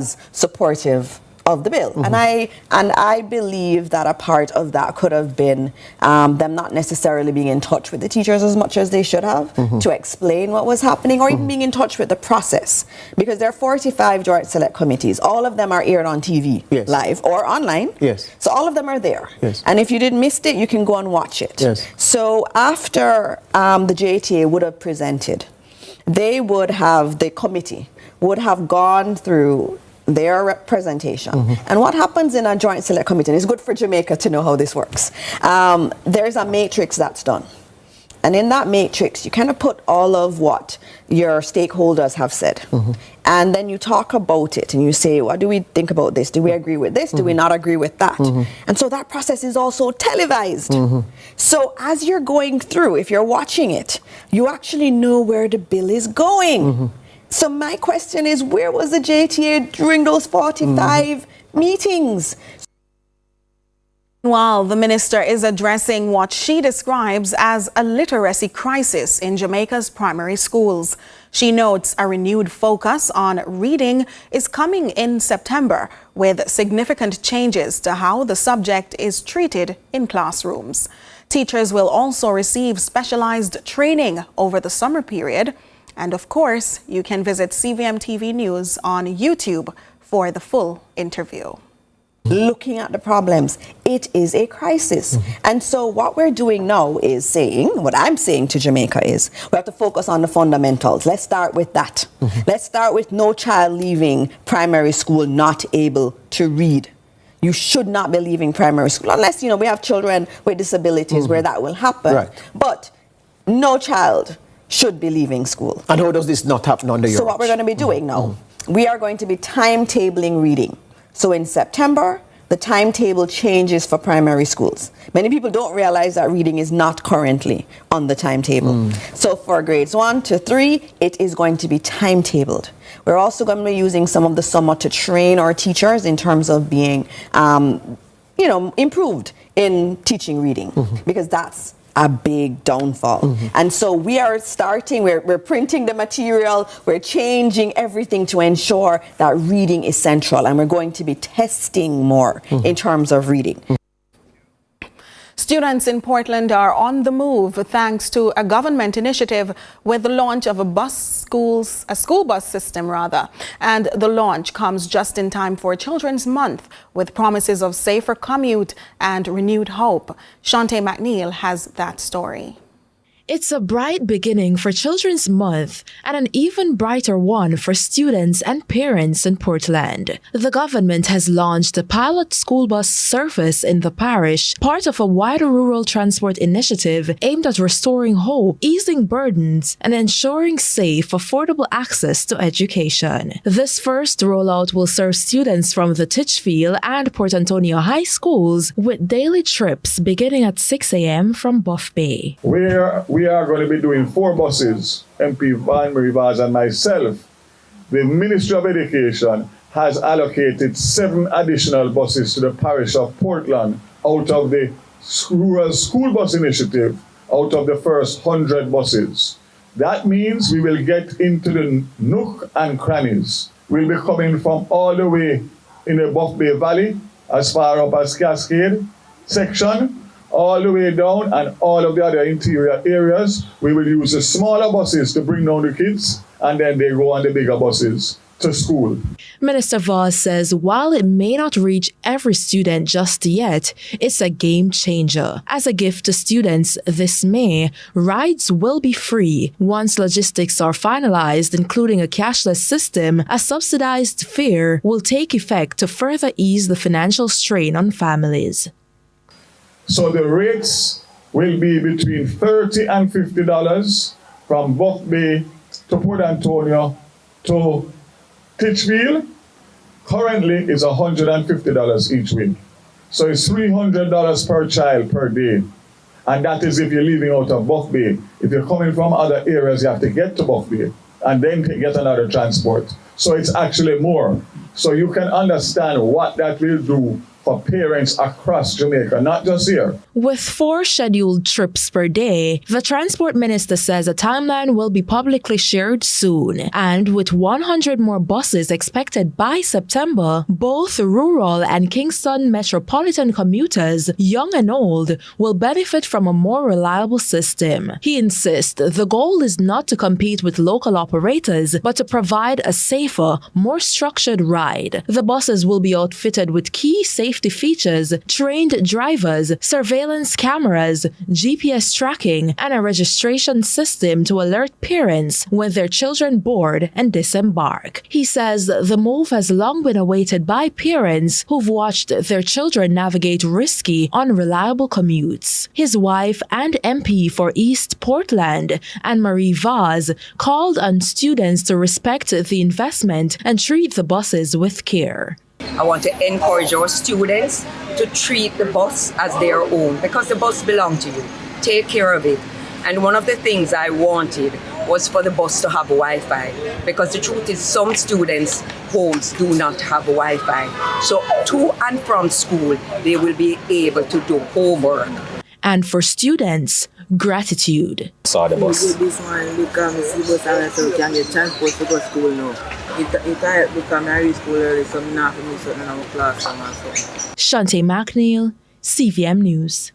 supportive of the bill. And I believe that a part of that could have been them not necessarily being in touch with the teachers as much as they should have to explain what was happening, or even being in touch with the process, because there are 45 joint select committees. All of them are aired on TV live or online. So all of them are there. And if you didn't miss it, you can go and watch it. So after the JTA would have presented, they would have, the committee would have gone through their representation. And what happens in a joint select committee, and it's good for Jamaica to know how this works, there's a matrix that's done. And in that matrix, you kind of put all of what your stakeholders have said. And then you talk about it and you say, what do we think about this? Do we agree with this? Do we not agree with that? And so that process is also televised. So as you're going through, if you're watching it, you actually know where the bill is going. So my question is, where was the JTA during those 45 meetings? While the minister is addressing what she describes as a literacy crisis in Jamaica's primary schools, she notes a renewed focus on reading is coming in September, with significant changes to how the subject is treated in classrooms. Teachers will also receive specialized training over the summer period. And of course, you can visit CVM TV News on YouTube for the full interview. Looking at the problems, it is a crisis. And so what we're doing now is saying, what I'm saying to Jamaica is, we have to focus on the fundamentals. Let's start with that. Let's start with no child leaving primary school not able to read. You should not be leaving primary school, unless, we have children with disabilities where that will happen. But no child should be leaving school. And how does this not happen under your So what we're going to be doing now, we are going to be timetabling reading. So in September, the timetable changes for primary schools. Many people don't realize that reading is not currently on the timetable. So for grades 1 to 3, it is going to be timetabled. We're also going to be using some of the summer to train our teachers in terms of being, improved in teaching reading, because that's a big downfall. And so we are starting, we're printing the material, we're changing everything to ensure that reading is central, and we're going to be testing more in terms of reading. Students in Portland are on the move thanks to a government initiative with the launch of a school bus system rather. And the launch comes just in time for Children's Month, with promises of safer commute and renewed hope. Anthony McKela has that story. It's a bright beginning for Children's Month and an even brighter one for students and parents in Portland. The government has launched a pilot school bus service in the parish, part of a wider rural transport initiative aimed at restoring hope, easing burdens, and ensuring safe, affordable access to education. This first rollout will serve students from the Titchfield and Port Antonio High Schools with daily trips beginning at 6 a.m. from Buff Bay. We are going to be doing 4 buses, MP Van Rivers and myself. The Ministry of Education has allocated 7 additional buses to the parish of Portland out of the Rural School Bus Initiative, out of the first 100 buses. That means we will get into the nook and crannies. We'll be coming from all the way in the Buff Bay Valley, as far up as Cascade section, all the way down, and all of the other interior areas. We will use the smaller buses to bring down the kids, and then they go on the bigger buses to school. Minister Voss says while it may not reach every student just yet, it's a game changer. As a gift to students this May, rides will be free. Once logistics are finalized, including a cashless system, a subsidized fare will take effect to further ease the financial strain on families. So the rates will be between $30 and $50 from Buff Bay to Port Antonio to Titchfield. Currently is $150 each week. So it's $300 per child per day. And that is if you're leaving out of Buff Bay. If you're coming from other areas, you have to get to Buff Bay and then get another transport. So it's actually more. So you can understand what that will do for parents across Jamaica, not just here. With 4 scheduled trips per day, the Transport Minister says a timeline will be publicly shared soon. And with 100 more buses expected by September, both rural and Kingston metropolitan commuters, young and old, will benefit from a more reliable system. He insists the goal is not to compete with local operators, but to provide a safer, more structured ride. The buses will be outfitted with key safety features, trained drivers, surveillance cameras, GPS tracking, and a registration system to alert parents when their children board and disembark. He says the move has long been awaited by parents who've watched their children navigate risky, unreliable commutes. His wife and MP for East Portland, Anne-Marie Vaz, called on students to respect the investment and treat the buses with care. I want to encourage our students to treat the bus as their own, because the bus belongs to you. Take care of it. And one of the things I wanted was for the bus to have Wi-Fi, because the truth is some students' homes do not have Wi-Fi. So to and from school, they will be able to do homework. And for students, gratitude. Saw the bus. This one because the bus and so can get transport to go to school now. If I become I reach school early, so I'm not going to miss something in our class and so. Shante McNeil, CVM News.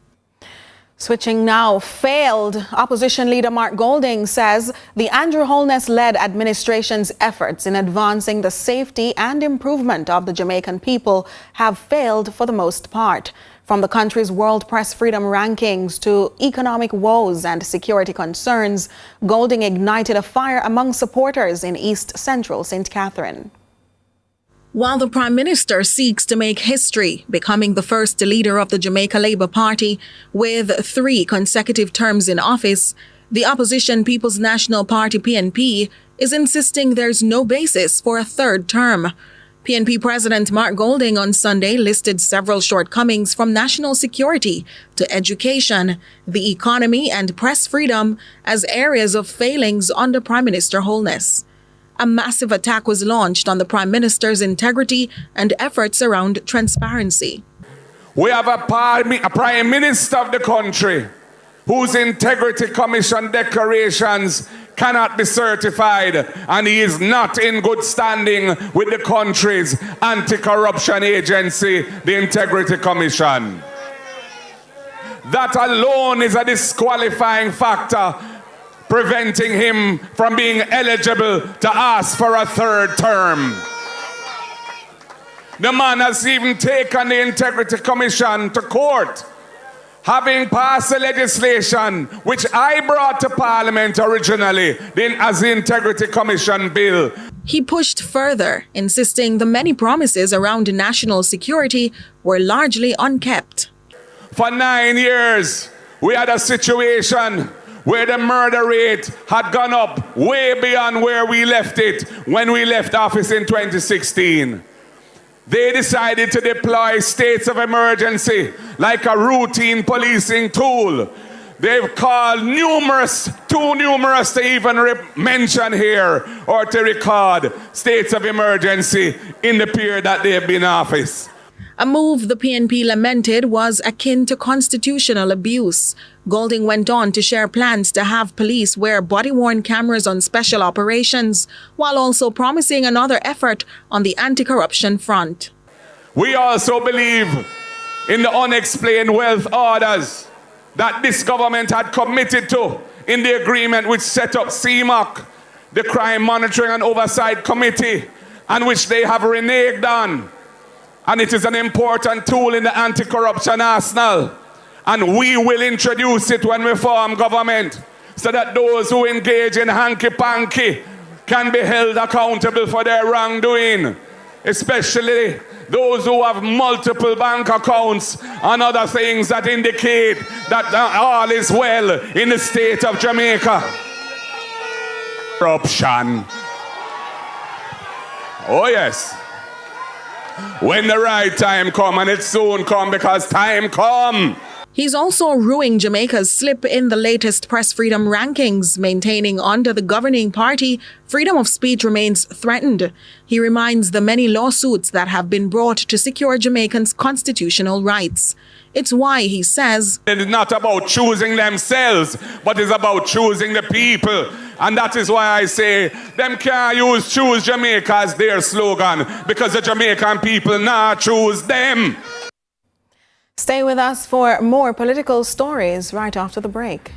Switching now, failed opposition leader Mark Golding says the Andrew Holness-led administration's efforts in advancing the safety and improvement of the Jamaican people have failed for the most part. From the country's World Press Freedom Rankings to economic woes and security concerns, Golding ignited a fire among supporters in East Central St. Catherine. While the Prime Minister seeks to make history, becoming the first leader of the Jamaica Labour Party with 3 consecutive terms in office, the opposition People's National Party PNP is insisting there's no basis for a 3rd term. PNP President Mark Golding on Sunday listed several shortcomings from national security to education, the economy and press freedom as areas of failings under Prime Minister Holness. A massive attack was launched on the Prime Minister's integrity and efforts around transparency. We have a Prime Minister of the country whose Integrity Commission declarations cannot be certified, and he is not in good standing with the country's anti-corruption agency, the Integrity Commission. That alone is a disqualifying factor, preventing him from being eligible to ask for a 3rd term. The man has even taken the Integrity Commission to court, having passed the legislation which I brought to Parliament originally as the Integrity Commission bill. He pushed further, insisting the many promises around national security were largely unkept. For 9 years, we had a situation where the murder rate had gone up way beyond where we left it when we left office in 2016. They decided to deploy states of emergency like a routine policing tool. They've called too numerous to even mention here or to record states of emergency in the period that they've been in office. A move the PNP lamented was akin to constitutional abuse. Golding went on to share plans to have police wear body-worn cameras on special operations, while also promising another effort on the anti-corruption front. We also believe in the unexplained wealth orders that this government had committed to in the agreement which set up CMOC, the Crime Monitoring and Oversight Committee, and which they have reneged on. And it is an important tool in the anti-corruption arsenal. And we will introduce it when we form government, so that those who engage in hanky-panky can be held accountable for their wrongdoing, especially those who have multiple bank accounts and other things that indicate that all is well in the state of Jamaica. Corruption. Oh yes. When the right time come, and it soon come because time come. He's also rueing Jamaica's slip in the latest press freedom rankings, maintaining under the governing party, freedom of speech remains threatened. He reminds the many lawsuits that have been brought to secure Jamaicans' constitutional rights. It's why, he says, it's not about choosing themselves, but it's about choosing the people. And that is why I say, them can't use choose Jamaica as their slogan, because the Jamaican people now choose them. Stay with us for more political stories right after the break.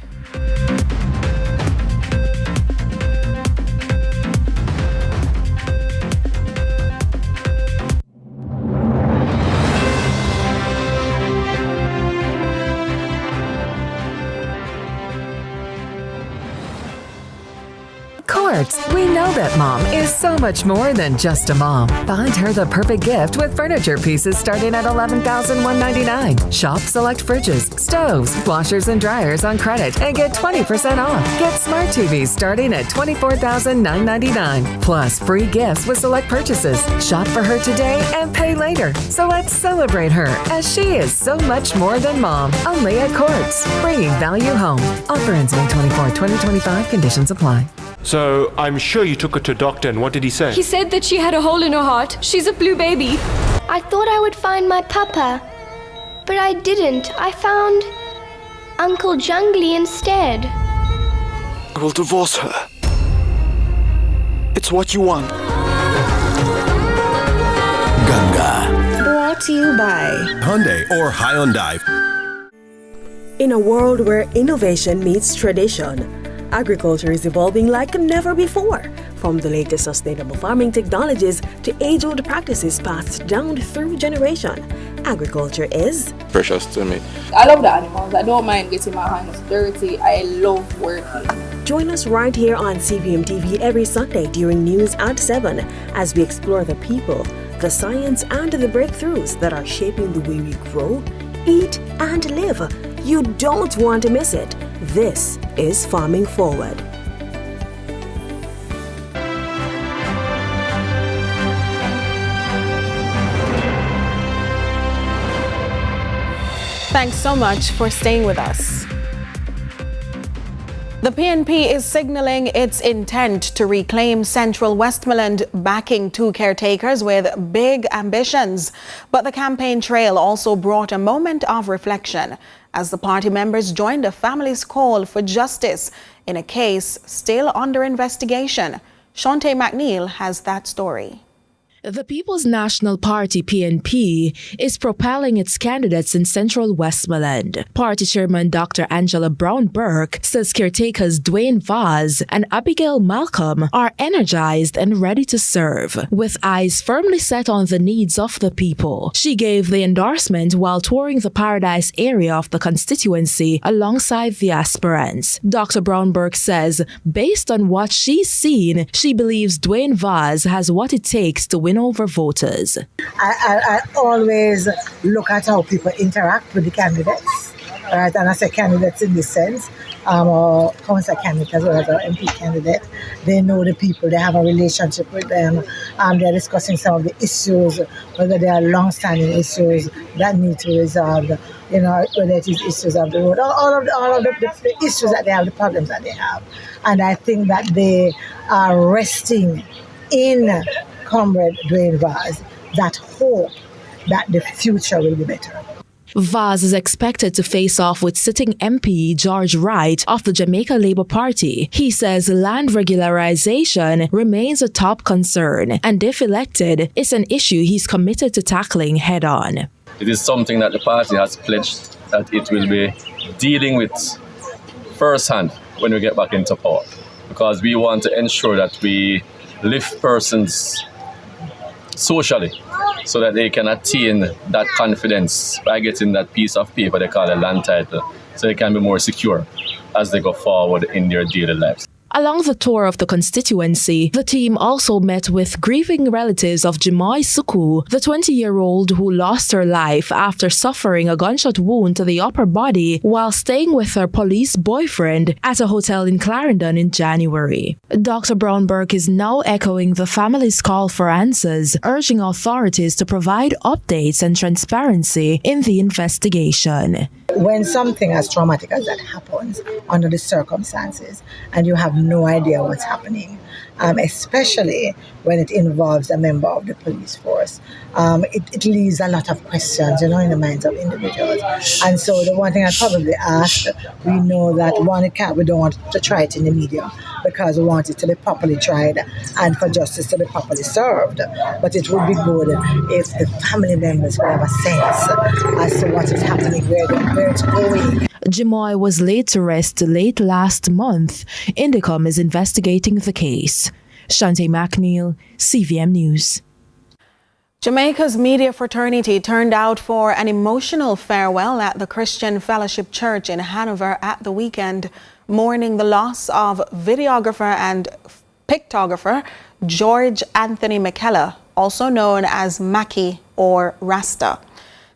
Courts, we know that mom is so much more than just a mom. Find her the perfect gift with furniture pieces starting at $11,199. Shop select fridges, stoves, washers, and dryers on credit and get 20% off. Get smart TVs starting at $24,999. Plus free gifts with select purchases. Shop for her today and pay later. So let's celebrate her as she is so much more than mom. Only at Courts, bringing value home. Offer ends May 24, 2025. Conditions apply. So, I'm sure you took her to a doctor, and what did he say? He said that she had a hole in her heart. She's a blue baby. I thought I would find my papa, but I didn't. I found Uncle Jungly instead. I will divorce her. It's what you want. Ganga. Brought to you by Hyundai or Hyundai. In a world where innovation meets tradition, agriculture is evolving like never before. From the latest sustainable farming technologies to age-old practices passed down through generation, agriculture is precious to me. I love the animals. I don't mind getting my hands dirty. I love working. Join us right here on CVM TV every Sunday during news at 7 as we explore the people, the science, and the breakthroughs that are shaping the way we grow, eat, and live. You don't want to miss it. This is Farming Forward. Thanks so much for staying with us. The PNP is signaling its intent to reclaim Central Westmoreland, backing two caretakers with big ambitions. But the campaign trail also brought a moment of reflection as the party members joined the family's call for justice in a case still under investigation. Shante McNeil has that story. The People's National Party, PNP, is propelling its candidates in Central Westmoreland. Party Chairman Dr. Angela Brown-Burke says caretakers Dwayne Vaz and Abigail Malcolm are energized and ready to serve, with eyes firmly set on the needs of the people. She gave the endorsement while touring the Paradise area of the constituency alongside the aspirants. Dr. Brown-Burke says, based on what she's seen, she believes Dwayne Vaz has what it takes to win over voters. I always look at how people interact with the candidates, right? And I say candidates in this sense, or council candidate as well as our MP candidate. They know the people, they have a relationship with them, they're discussing some of the issues, whether they are long-standing issues that need to be resolved, you know, whether it is issues of the road, all of the issues that they have, the problems that they have. And I think that they are resting in Comrade Dwayne Vaz, that hope that the future will be better. Vaz is expected to face off with sitting MP George Wright of the Jamaica Labour Party. He says land regularization remains a top concern, and if elected, it's an issue he's committed to tackling head-on. It is something that the party has pledged that it will be dealing with firsthand when we get back into power, because we want to ensure that we lift persons socially so that they can attain that confidence by getting that piece of paper they call a land title, so they can be more secure as they go forward in their daily lives. Along the tour of the constituency, the team also met with grieving relatives of Jimoy Suku, the 20-year-old who lost her life after suffering a gunshot wound to the upper body while staying with her police boyfriend at a hotel in Clarendon in January. Dr. Brown-Burke is now echoing the family's call for answers, urging authorities to provide updates and transparency in the investigation. When something as traumatic as that happens under the circumstances and you have no idea what's happening, especially when it involves a member of the police force, it leaves a lot of questions, in the minds of individuals. And so the one thing I'd probably ask, we know that we don't want to try it in the media because we want it to be properly tried and for justice to be properly served. But it would be good if the family members would have a sense as to what is happening, where it's going. Jimoy was laid to rest late last month. Indicom is investigating the case. Shante McNeil, CVM News. Jamaica's media fraternity turned out for an emotional farewell at the Christian Fellowship Church in Hanover at the weekend, mourning the loss of videographer and pictographer George Anthony McKela, also known as Mackie or Rasta.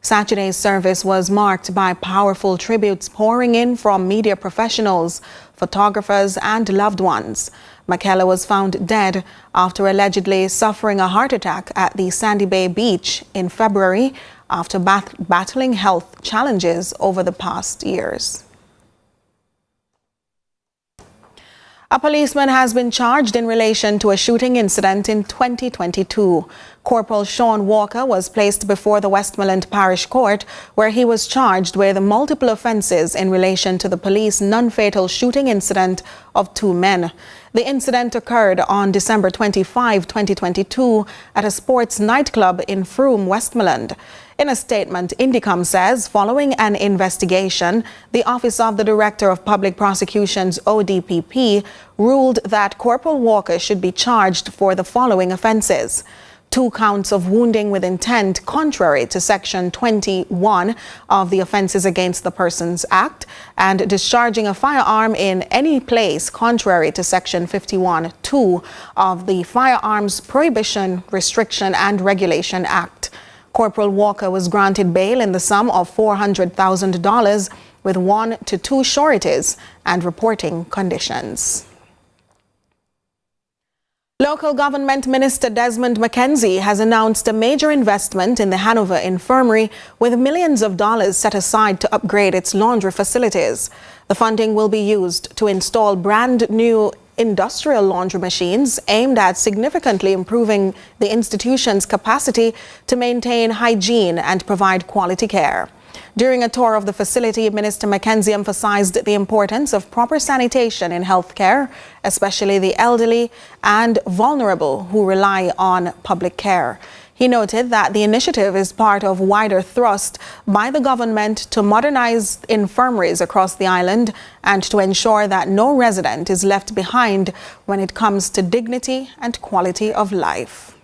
Saturday's service was marked by powerful tributes pouring in from media professionals, photographers, and loved ones. McKela was found dead after allegedly suffering a heart attack at the Sandy Bay Beach in February after battling health challenges over the past years. A policeman has been charged in relation to a shooting incident in 2022. Corporal Sha Walker was placed before the Westmoreland Parish Court, where he was charged with multiple offences in relation to the police non-fatal shooting incident of 2 men. The incident occurred on December 25, 2022, at a sports nightclub in Frome, Westmoreland. In a statement, Indicom says, following an investigation, the Office of the Director of Public Prosecutions, ODPP, ruled that Corporal Walker should be charged for the following offences: 2 counts of wounding with intent contrary to Section 21 of the Offences Against the Persons Act, and discharging a firearm in any place contrary to Section 51(2) of the Firearms Prohibition, Restriction and Regulation Act. Corporal Walker was granted bail in the sum of $400,000 with 1 to 2 sureties and reporting conditions. Local Government Minister Desmond McKenzie has announced a major investment in the Hanover Infirmary with millions of dollars set aside to upgrade its laundry facilities. The funding will be used to install brand new industrial laundry machines aimed at significantly improving the institution's capacity to maintain hygiene and provide quality care. During a tour of the facility, Minister McKenzie emphasized the importance of proper sanitation in healthcare, especially the elderly and vulnerable who rely on public care. He noted that the initiative is part of wider thrust by the government to modernize infirmaries across the island and to ensure that no resident is left behind when it comes to dignity and quality of life.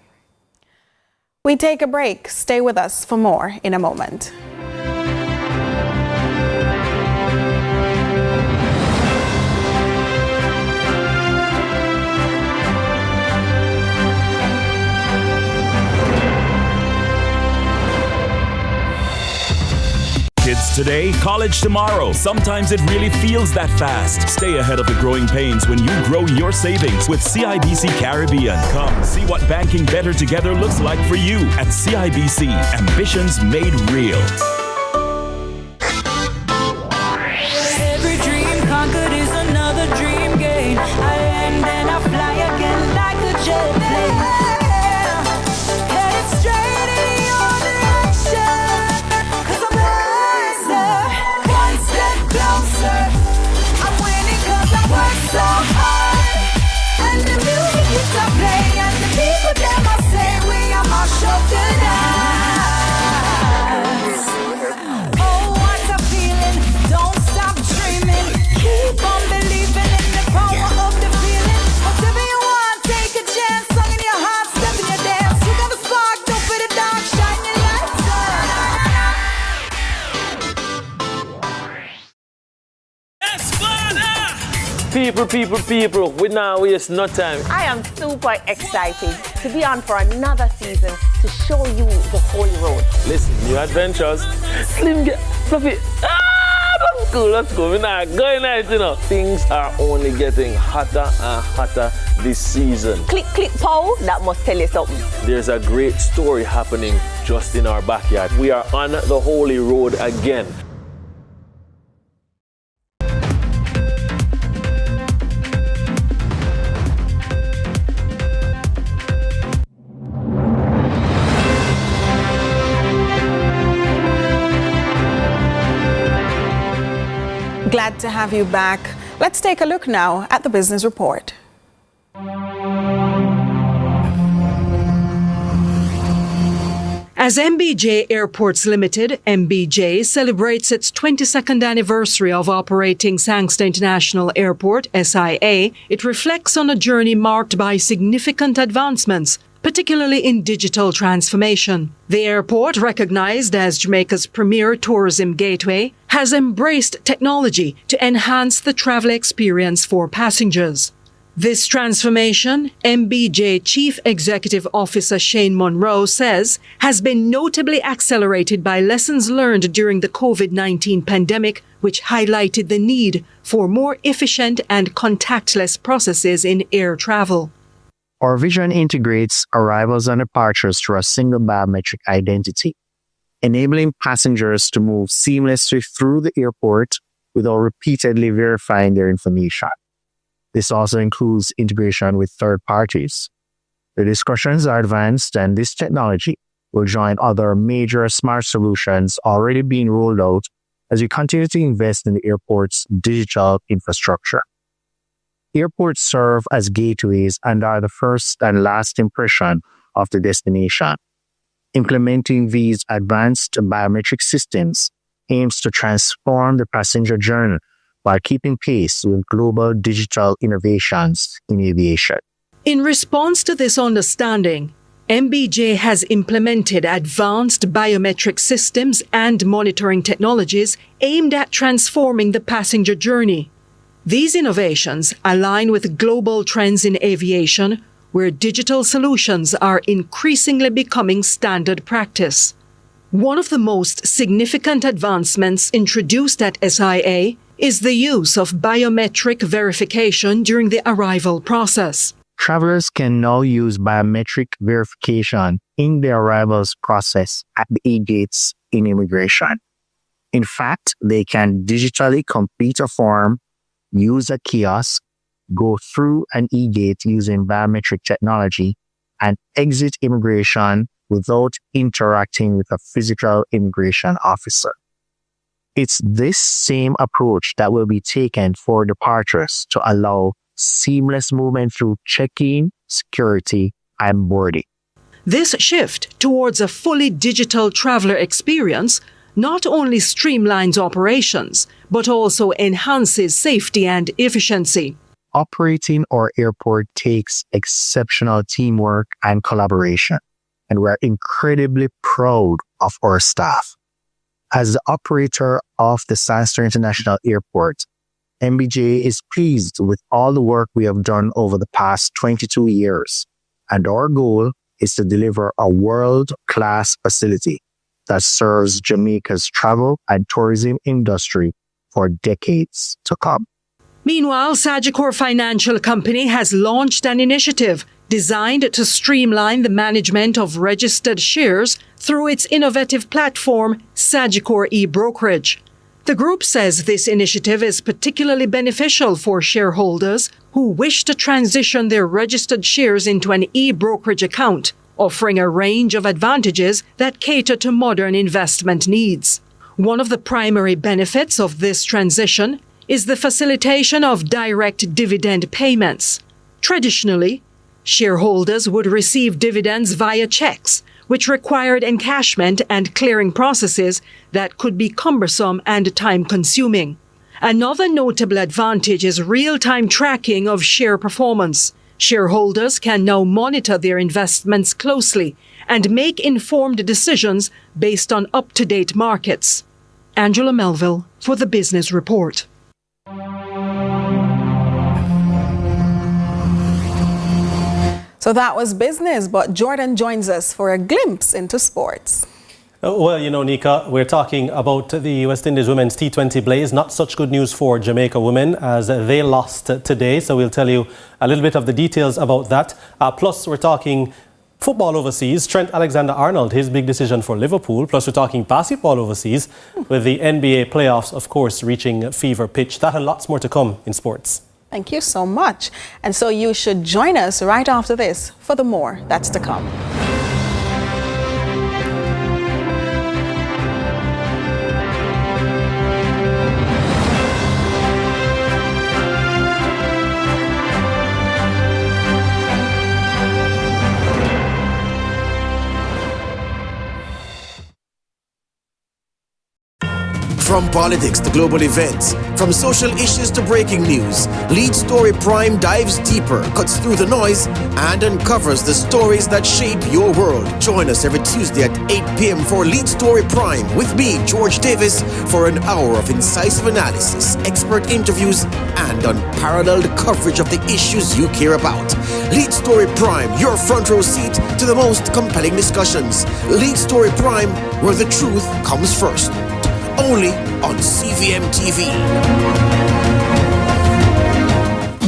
We take a break. Stay with us for more in a moment. Kids today, college tomorrow. Sometimes it really feels that fast. Stay ahead of the growing pains when you grow your savings with CIBC Caribbean. Come see what banking better together looks like for you at CIBC. Ambitions made real. Every dream conquered is another dream gained. I land and I fly again like a jet plane. Headed straight in your direction. 'Cause I'm wiser, one step closer. I'm winning 'cause I work so hard. And the music is a play, and the people them I say we are my show tonight. Oh, what a feeling! Don't stop dreaming. Keep on believing in the power of the feeling. Whatever you want, take a chance. Song in your heart, step in your dance. You got a spark, don't fit the dark, shine your lights People, we now waste no time. I am super excited to be on for another season to show you the Holy Road. Listen, new adventures. Slim, get fluffy. That's cool. We're not going out, you know. Things are only getting hotter and hotter this season. Click, pow. That must tell you something. There's a great story happening just in our backyard. We are on the Holy Road again. glad to have you back. Let's take a look now at the business report. As MBJ Airports Limited, MBJ, celebrates its 22nd anniversary of operating Sangster International Airport, SIA, it reflects on a journey marked by significant advancements, particularly in digital transformation. The airport, recognized as Jamaica's premier tourism gateway, has embraced technology to enhance the travel experience for passengers. This transformation, MBJ Chief Executive Officer Shane Monroe says, has been notably accelerated by lessons learned during the COVID-19 pandemic, which highlighted the need for more efficient and contactless processes in air travel. Our vision integrates arrivals and departures through a single biometric identity, enabling passengers to move seamlessly through the airport without repeatedly verifying their information. This also includes integration with third parties. The discussions are advanced, and this technology will join other major smart solutions already being rolled out as we continue to invest in the airport's digital infrastructure. Airports serve as gateways and are the first and last impression of the destination. Implementing these advanced biometric systems aims to transform the passenger journey while keeping pace with global digital innovations in aviation. In response to this understanding, MBJ has implemented advanced biometric systems and monitoring technologies aimed at transforming the passenger journey. These innovations align with global trends in aviation, where digital solutions are increasingly becoming standard practice. One of the most significant advancements introduced at SIA is the use of biometric verification during the arrival process. Travelers can now use biometric verification in the arrivals process at the e-gates in immigration. In fact, they can digitally complete a form, use a kiosk, go through an e-gate using biometric technology, and exit immigration without interacting with a physical immigration officer. It's this same approach that will be taken for departures to allow seamless movement through check-in, security, and boarding. This shift towards a fully digital traveler experience not only streamlines operations, but also enhances safety and efficiency. Operating our airport takes exceptional teamwork and collaboration, and we're incredibly proud of our staff. As the operator of the Sangster International Airport, MBJ is pleased with all the work we have done over the past 22 years, and our goal is to deliver a world-class facility that serves Jamaica's travel and tourism industry for decades to come. Meanwhile, Sagicor Financial Company has launched an initiative designed to streamline the management of registered shares through its innovative platform, Sagicor eBrokerage. The group says this initiative is particularly beneficial for shareholders who wish to transition their registered shares into an e-brokerage account, offering a range of advantages that cater to modern investment needs. One of the primary benefits of this transition is the facilitation of direct dividend payments. Traditionally, shareholders would receive dividends via checks, which required encashment and clearing processes that could be cumbersome and time-consuming. Another notable advantage is real-time tracking of share performance. Shareholders can now monitor their investments closely and make informed decisions based on up-to-date markets. Angela Melville for the Business Report. So that was business, but Jordan joins us for a glimpse into sports. Well, you know, Nika, we're talking about the West Indies women's T20 blaze. Not such good news for Jamaica women as they lost today. So we'll tell you a little bit of the details about that. Plus, we're talking football overseas. Trent Alexander-Arnold, his big decision for Liverpool. Plus, we're talking basketball overseas with the NBA playoffs, of course, reaching fever pitch. That and lots more to come in sports. Thank you so much. And so you should join us right after this for the more that's to come. From politics to global events, from social issues to breaking news, Lead Story Prime dives deeper, cuts through the noise, and uncovers the stories that shape your world. Join us every Tuesday at 8 p.m. for Lead Story Prime with me, George Davis, for an hour of incisive analysis, expert interviews, and unparalleled coverage of the issues you care about. Lead Story Prime, your front row seat to the most compelling discussions. Lead Story Prime, where the truth comes first. Only on CVM TV.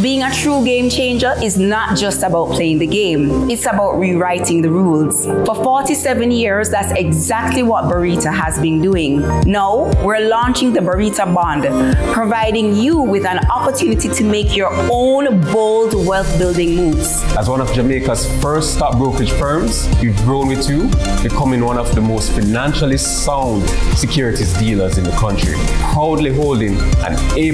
Being a true game changer is not just about playing the game. It's about rewriting the rules. For 47 years, that's exactly what Barita has been doing. Now, we're launching the Barita Bond, providing you with an opportunity to make your own bold wealth-building moves. As one of Jamaica's first stock brokerage firms, we've grown with you, becoming one of the most financially sound securities dealers in the country, proudly holding an A+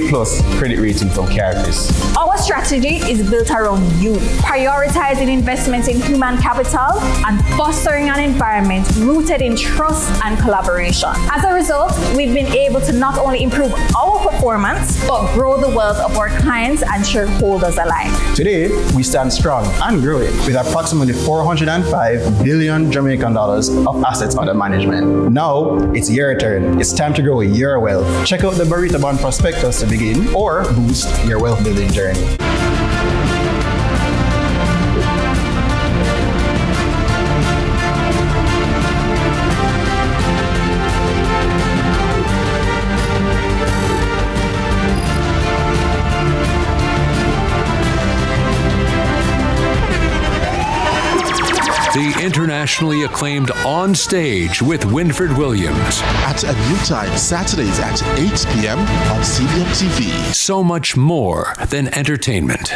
credit rating from Caritas. Our strategy is built around you, prioritizing investments in human capital and fostering an environment rooted in trust and collaboration. As a result, we've been able to not only improve our performance, but grow the wealth of our clients and shareholders alike. Today, we stand strong and growing with approximately 405 billion Jamaican dollars of assets under management. Now, it's your turn. It's time to grow your wealth. Check out the Barita Bond prospectus to begin or boost your wealth building journey. The internationally acclaimed On Stage with Winford Williams. At a new time, Saturdays at 8 p.m. on CVM TV. So much more than entertainment.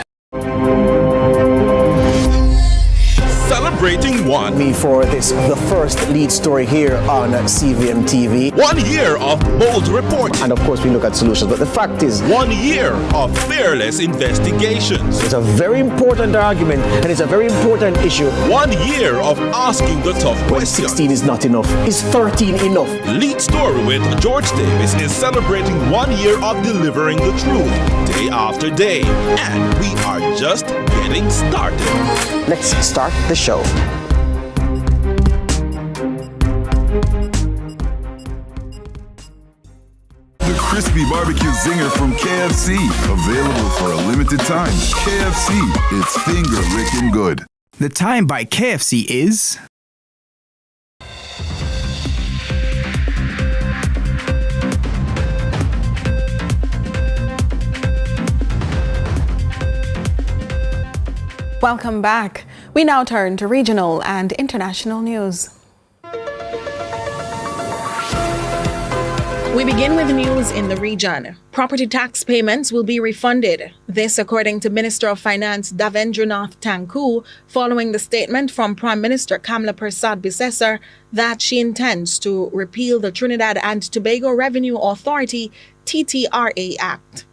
Celebrating me for this, the first lead story here on CVM TV. 1 year of bold reporting. And of course we look at solutions, but the fact is 1 year of fearless investigations. It's a very important argument and it's a very important issue. 1 year of asking the tough questions. 16 is not enough. Is 13 enough? Lead Story with George Davis is celebrating 1 year of delivering the truth day after day. And we are just getting started. Let's start the show. The crispy barbecue zinger from KFC. Available for a limited time. KFC, it's finger licking good. The time by KFC is... Welcome back. We now turn to regional and international news. We begin with news in the region. Property tax payments will be refunded. This according to Minister of Finance Davendranath Tanku, following the statement from Prime Minister Kamla Persad-Bissessar that she intends to repeal the Trinidad and Tobago Revenue Authority TTRA Act.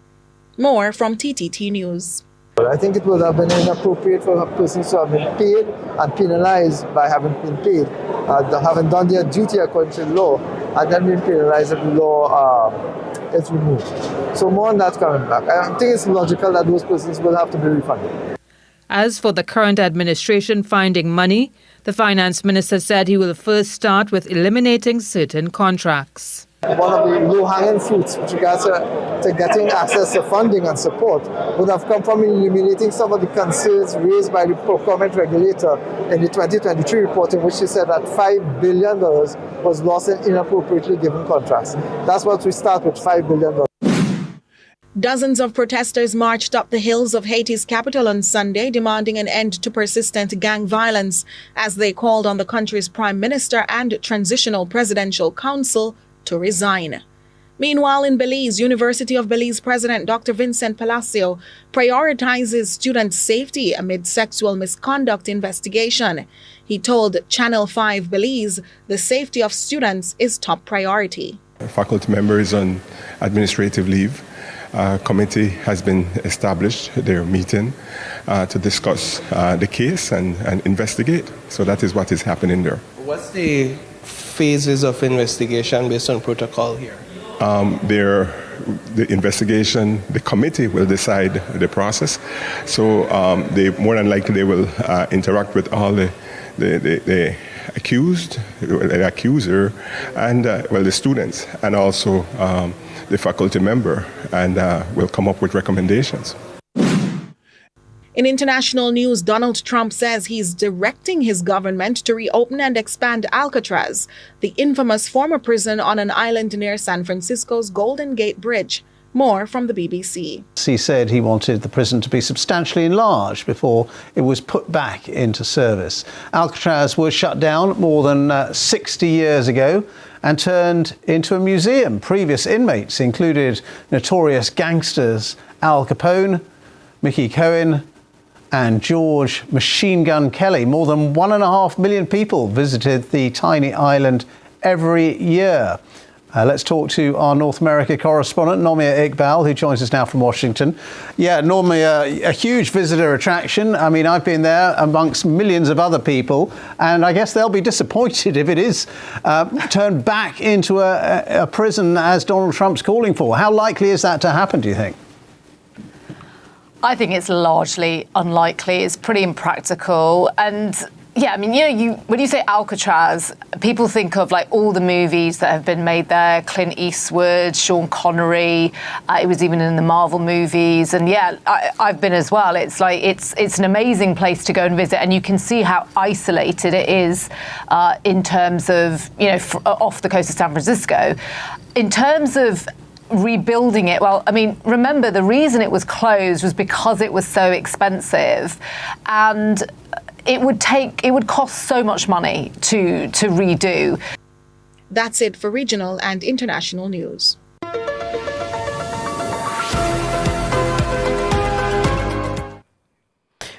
More from TTT News. I think it would have been inappropriate for persons to have been paid and penalized by having been paid, having done their duty according to the law, and then being penalized if the law is removed. So more on that coming back. I think it's logical that those persons will have to be refunded. As for the current administration finding money, the finance minister said he will first start with eliminating certain contracts. One of the low-hanging fruits with regards to getting access to funding and support would have come from eliminating some of the concerns raised by the procurement regulator in the 2023 report, in which he said that $5 billion was lost in inappropriately given contracts. That's what we start with, $5 billion. Dozens of protesters marched up the hills of Haiti's capital on Sunday, demanding an end to persistent gang violence, as they called on the country's prime minister and transitional presidential council to resign. Meanwhile, in Belize, University of Belize President Dr. Vincent Palacio prioritizes student safety amid sexual misconduct investigation. He told Channel 5 Belize the safety of students is top priority. Faculty members on administrative leave. A committee has been established. They're meeting to discuss the case and investigate. So that is what is happening there. What's the phases of investigation based on protocol here? the investigation, the committee will decide the process. So they more than likely they will interact with all the accused, the accuser, and the students, and also the faculty member, and will come up with recommendations. In international news, Donald Trump says he's directing his government to reopen and expand Alcatraz, the infamous former prison on an island near San Francisco's Golden Gate Bridge. More from the BBC. He said he wanted the prison to be substantially enlarged before it was put back into service. Alcatraz was shut down more than 60 years ago and turned into a museum. Previous inmates included notorious gangsters Al Capone, Mickey Cohen, and George Machine Gun Kelly. More than 1.5 million people visited the tiny island every year. Let's talk to our North America correspondent, Nomia Iqbal, who joins us now from Washington. Yeah, Nomia, a huge visitor attraction. I mean, I've been there amongst millions of other people, and I guess they'll be disappointed if it is turned back into a prison as Donald Trump's calling for. How likely is that to happen, do you think? I think it's largely unlikely. It's pretty impractical. And yeah, I mean, when you say Alcatraz, people think of like all the movies that have been made there, Clint Eastwood, Sean Connery, it was even in the Marvel movies. And yeah, I've been as well. It's like, it's an amazing place to go and visit. And you can see how isolated it is in terms of, off the coast of San Francisco. In terms of rebuilding it, well, I mean, remember the reason it was closed was because it was so expensive, and it would cost so much money to redo. That's it for regional and international news.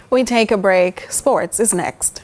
We take a break. Sports is next.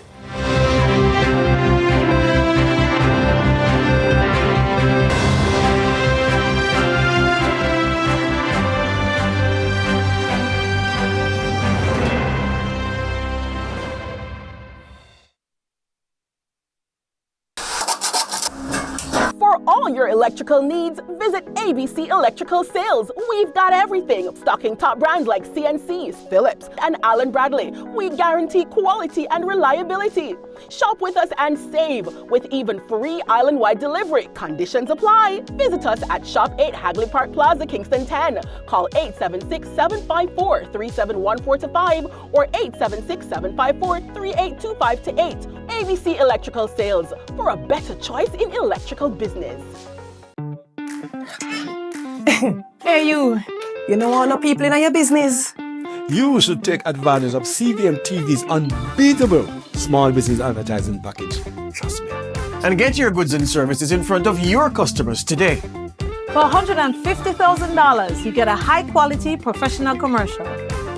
All your electrical needs, visit ABC Electrical Sales. We've got everything, stocking top brands like CNCs, Philips, and Allen Bradley. We guarantee quality and reliability. Shop with us and save with even free island-wide delivery. Conditions apply. Visit us at Shop 8 Hagley Park Plaza, Kingston 10. Call 876-754-3714-5 or 876-754-3825-8. ABC Electrical Sales, for a better choice in electrical business. Hey you know all the people in your business? You should take advantage of CVM TV's unbeatable small business advertising package. Trust me. And get your goods and services in front of your customers today. For $150,000, you get a high-quality professional commercial.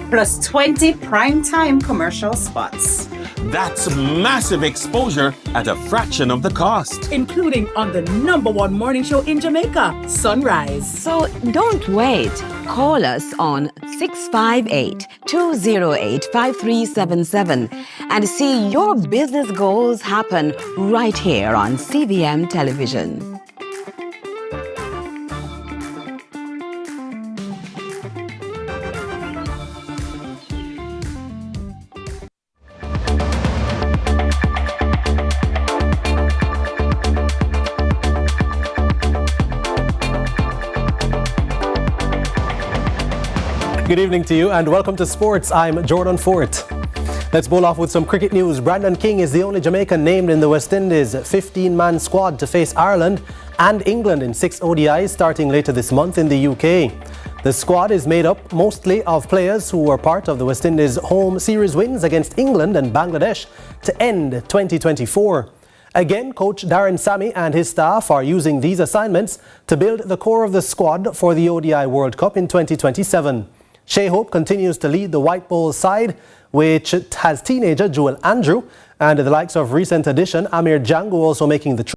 Plus 20 prime-time commercial spots. That's massive exposure at a fraction of the cost. Including on the #1 morning show in Jamaica, Sunrise. So don't wait. Call us on 658-208-5377 and see your business goals happen right here on CVM Television. Good evening to you and welcome to Sports. I'm Jordan Fort. Let's bowl off with some cricket news. Brandon King is the only Jamaican named in the West Indies 15-man squad to face Ireland and England in 6 ODIs starting later this month in the UK. The squad is made up mostly of players who were part of the West Indies home series wins against England and Bangladesh to end 2024. Again, coach Darren Sammy and his staff are using these assignments to build the core of the squad for the ODI World Cup in 2027. Shea Hope continues to lead the White Ball side, which has teenager Joel Andrew and the likes of recent addition Amir Django also making the trip.